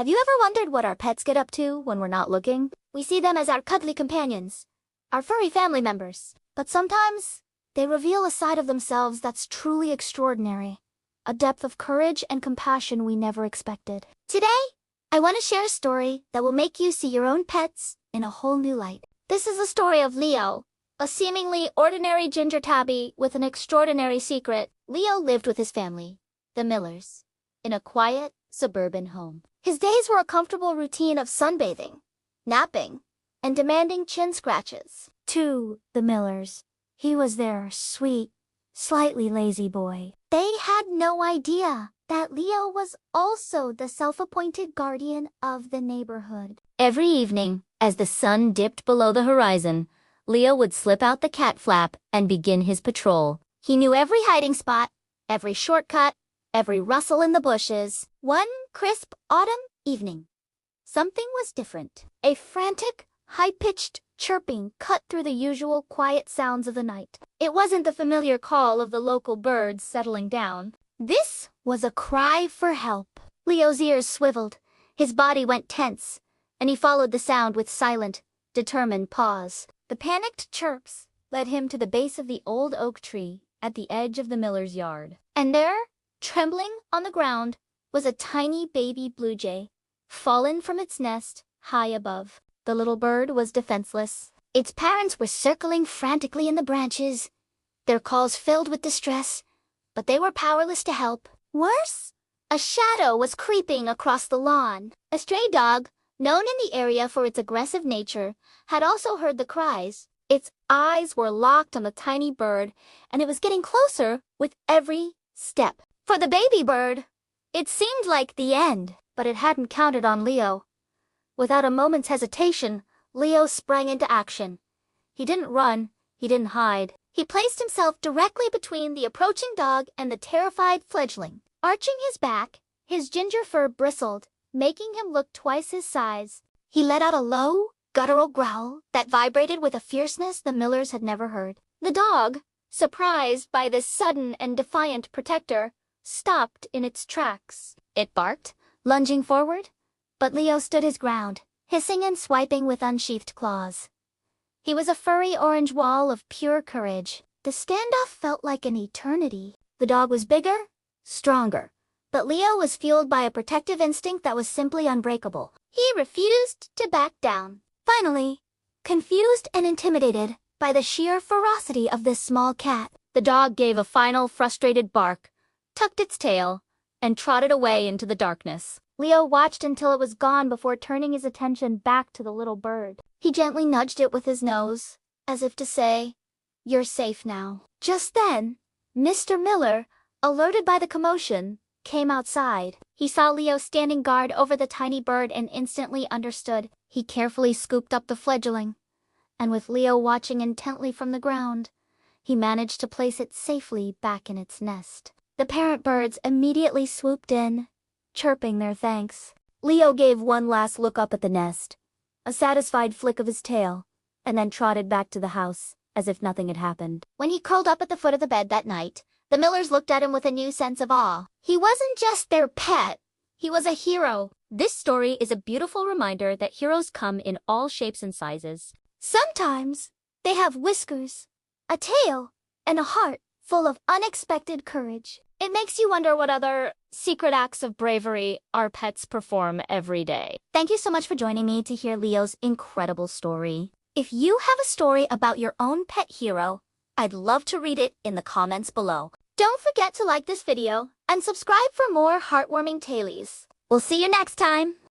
Have you ever wondered what our pets get up to when we're not looking? We see them as our cuddly companions, our furry family members. But sometimes, they reveal a side of themselves that's truly extraordinary, a depth of courage and compassion we never expected. Today, I want to share a story that will make you see your own pets in a whole new light. This is the story of Leo, a seemingly ordinary ginger tabby with an extraordinary secret. Leo lived with his family, the Millers, in a quiet, suburban home. His days were a comfortable routine of sunbathing, napping, and demanding chin scratches. To the Millers, he was their sweet, slightly lazy boy. They had no idea that Leo was also the self-appointed guardian of the neighborhood. Every evening, as the sun dipped below the horizon, Leo would slip out the cat flap and begin his patrol. He knew every hiding spot, every shortcut, every rustle in the bushes. One crisp autumn evening, something was different. A frantic, high-pitched chirping cut through the usual quiet sounds of the night. It wasn't the familiar call of the local birds settling down. This was a cry for help. Leo's ears swiveled, his body went tense, and he followed the sound with silent, determined pause. The panicked chirps led him to the base of the old oak tree at the edge of the miller's yard. And there, trembling on the ground, was a tiny baby blue jay, fallen from its nest high above. The little bird was defenseless. Its parents were circling frantically in the branches, their calls filled with distress, but they were powerless to help. Worse, a shadow was creeping across the lawn. A stray dog, known in the area for its aggressive nature, had also heard the cries. Its eyes were locked on the tiny bird, and it was getting closer with every step. For the baby bird, it seemed like the end, but it hadn't counted on Leo. Without a moment's hesitation, Leo sprang into action. He didn't run, he didn't hide. He placed himself directly between the approaching dog and the terrified fledgling. Arching his back, his ginger fur bristled, making him look twice his size. He let out a low, guttural growl that vibrated with a fierceness the Millers had never heard. The dog, surprised by this sudden and defiant protector, stopped in its tracks. It barked, lunging forward, but Leo stood his ground, hissing and swiping with unsheathed claws. He was a furry orange wall of pure courage. The standoff felt like an eternity. The dog was bigger, stronger, but Leo was fueled by a protective instinct that was simply unbreakable. He refused to back down. Finally, confused and intimidated by the sheer ferocity of this small cat, the dog gave a final frustrated bark, tucked its tail, and trotted away into the darkness. Leo watched until it was gone before turning his attention back to the little bird. He gently nudged it with his nose, as if to say, "You're safe now." Just then, Mr. Miller, alerted by the commotion, came outside. He saw Leo standing guard over the tiny bird and instantly understood. He carefully scooped up the fledgling, and with Leo watching intently from the ground, he managed to place it safely back in its nest. The parent birds immediately swooped in, chirping their thanks. Leo gave one last look up at the nest, a satisfied flick of his tail, and then trotted back to the house, as if nothing had happened. When he curled up at the foot of the bed that night, the Millers looked at him with a new sense of awe. He wasn't just their pet, he was a hero. This story is a beautiful reminder that heroes come in all shapes and sizes. Sometimes they have whiskers, a tail, and a heart full of unexpected courage. It makes you wonder what other secret acts of bravery our pets perform every day. Thank you so much for joining me to hear Leo's incredible story. If you have a story about your own pet hero, I'd love to read it in the comments below. Don't forget to like this video and subscribe for more heartwarming tailies. We'll see you next time.